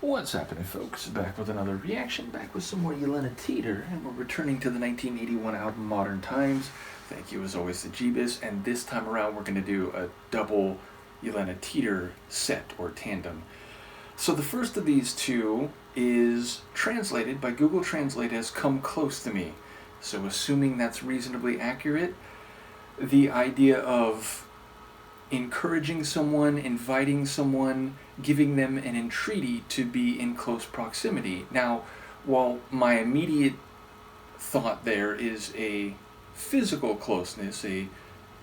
What's happening, folks? Back with another reaction, back with some more Gyllene Tider, and we're returning to the 1981 album Modern Times. Thank you as always to Gebus, and this time around we're going to do a double Gyllene Tider set, or tandem. So the first of these two is translated by Google Translate as "Come Close to Me." So assuming that's reasonably accurate, the idea of encouraging someone, inviting someone, giving them an entreaty to be in close proximity. Now, while my immediate thought there is a physical closeness, a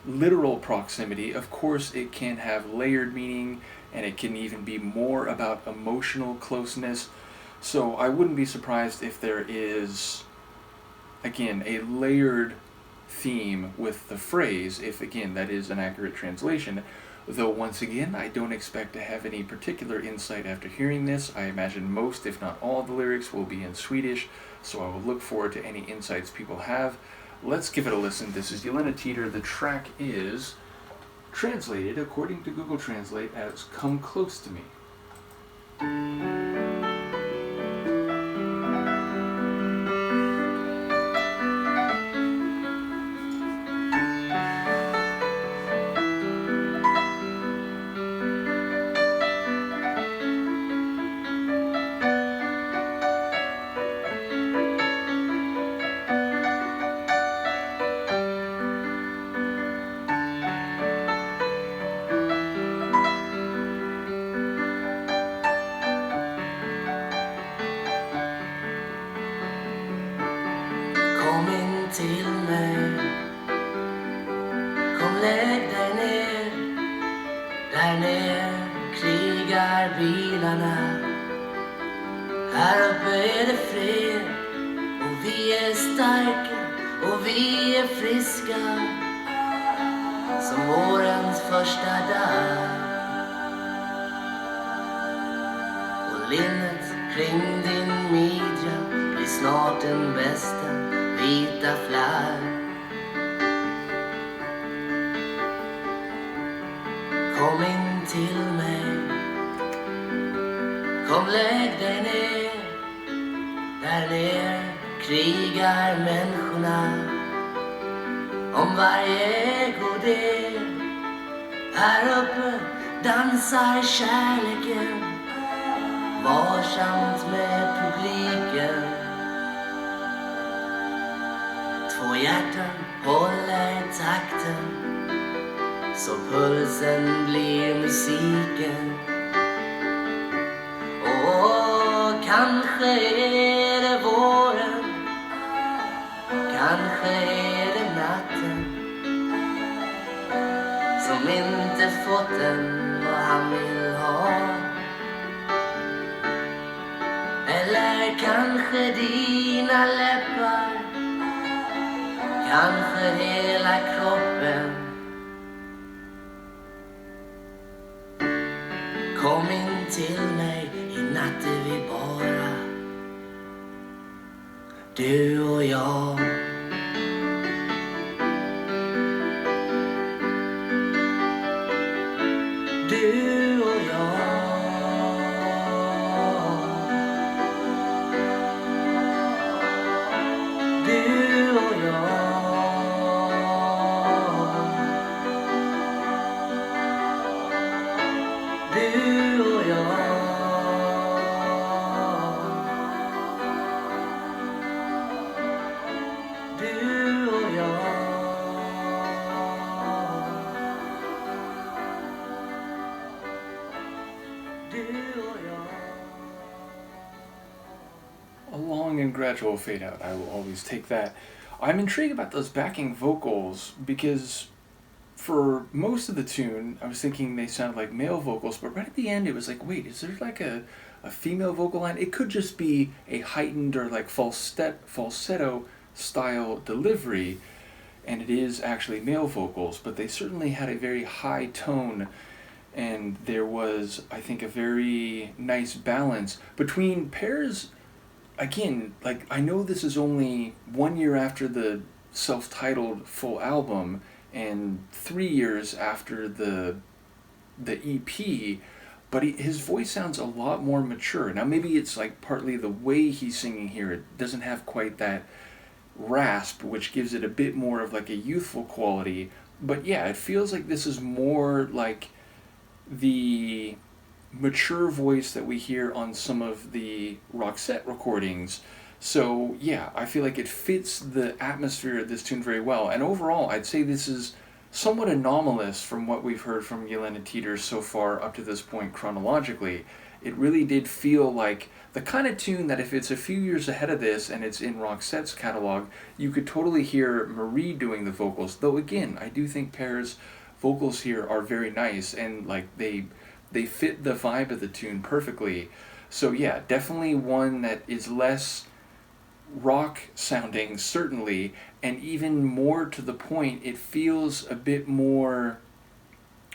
literal proximity, of course it can have layered meaning, and it can even be more about emotional closeness. So I wouldn't be surprised if there is, again, a layered theme with the phrase, if again that is an accurate translation. Though once again, I don't expect to have any particular insight after hearing this. I imagine most, if not all, of the lyrics will be in Swedish, so I will look forward to any insights people have. Let's give it a listen. This is Gyllene Tider. The track is translated, according to Google Translate, as "Come Close to Me." Kom in till mig. Kom, lägg dig ner. Där ner krigar bilarna. Här uppe är det fred. Och vi är starka. Och vi är friska. Som vårens första dag. Och linnet kring din midja blir snart den bästa vita flagg. Kom in till mig. Kom, lägg dig ner. Där ner krigar människorna om varje ägodel. Här uppe dansar kärleken varsamt med publiken. Två hjärtan håller takten så pulsen blir musiken. Och kanske är det våren, kanske är det natten som inte fått den vad han vill ha. Eller kanske dina läppar, kanske hela kroppen. Kom in till mig, i natt är vi bara du och jag. Du och jag. Du och jag. Du och jag. Du och jag. Du och jag. A long and gradual fade out. I will always take that. I'm intrigued about those backing vocals because for most of the tune, I was thinking they sounded like male vocals, but right at the end it was like, wait, is there like a female vocal line? It could just be a heightened or like falsetto style delivery, and it is actually male vocals, but they certainly had a very high tone, and there was, I think, a very nice balance between pairs. Again, like, I know this is only 1 year after the self-titled full album and 3 years after the EP, but his voice sounds a lot more mature. Now maybe it's like partly the way he's singing here. It doesn't have quite that rasp, which gives it a bit more of like a youthful quality. But yeah, it feels like this is more like the mature voice that we hear on some of the Roxette recordings. So yeah, I feel like it fits the atmosphere of this tune very well. And overall, I'd say this is somewhat anomalous from what we've heard from Gyllene Tider so far up to this point chronologically. It really did feel like the kind of tune that if it's a few years ahead of this and it's in Roxette's catalog, you could totally hear Marie doing the vocals. Though again, I do think Pear's vocals here are very nice and like they fit the vibe of the tune perfectly. So yeah, definitely one that is less rock sounding, certainly, and even more to the point, it feels a bit more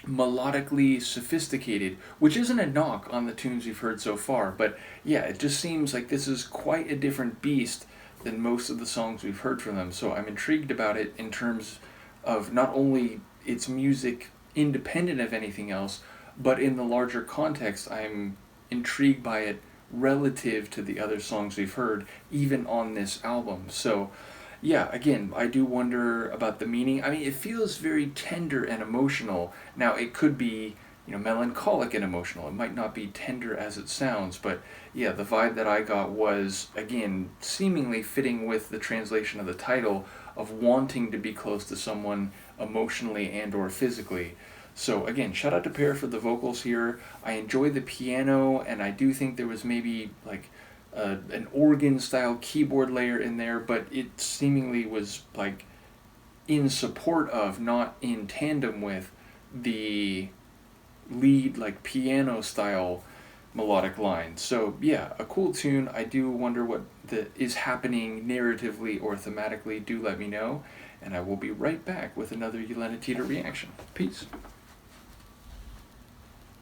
melodically sophisticated, which isn't a knock on the tunes we've heard so far, but yeah, it just seems like this is quite a different beast than most of the songs we've heard from them. So I'm intrigued about it in terms of not only its music independent of anything else, but in the larger context, I'm intrigued by it relative to the other songs we've heard, even on this album. So, yeah, again, I do wonder about the meaning. I mean, it feels very tender and emotional. Now, it could be, melancholic and emotional. It might not be tender as it sounds, but yeah, the vibe that I got was, again, seemingly fitting with the translation of the title of wanting to be close to someone emotionally and or physically. So again, shout out to Pear for the vocals here. I enjoy the piano, and I do think there was maybe like an organ-style keyboard layer in there, but it seemingly was like in support of, not in tandem with, the lead like piano-style melodic line. So yeah, a cool tune. I do wonder what is happening narratively or thematically. Do let me know, and I will be right back with another Gyllene Tider reaction. Peace.